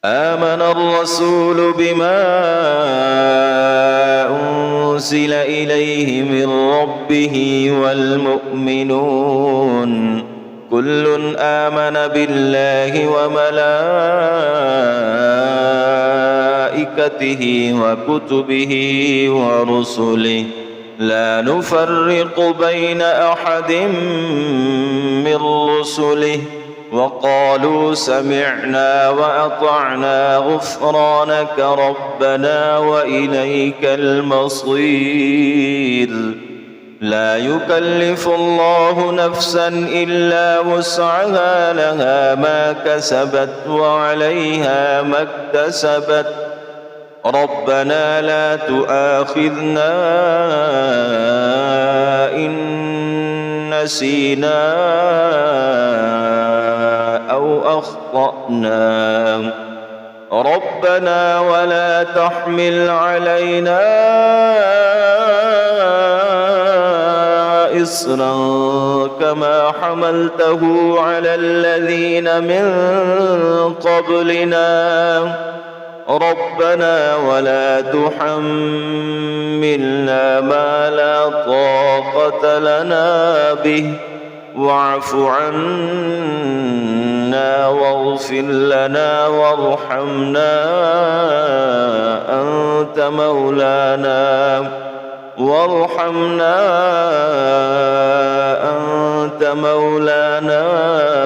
آمن الرسول بما أنزل إليه من ربه والمؤمنون كل آمن بالله وملائكته وكتبه ورسله لا نفرق بين أحد من رسله وقالوا سمعنا وأطعنا غفرانك ربنا وإليك المصير لا يكلف الله نفسا إلا وسعها لها ما كسبت وعليها ما اكتسبت ربنا لا تؤاخذنا إن نسينا أو أخطأنا ربنا ولا تحمل علينا إصرا كما حملته على الذين من قبلنا ربنا ولا تحملنا ما لا طاقة لنا به واعف عنا واغفر لنا وارحمنا أنت مولانا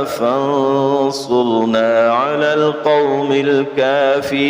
فانصرنا على القوم الكافرين.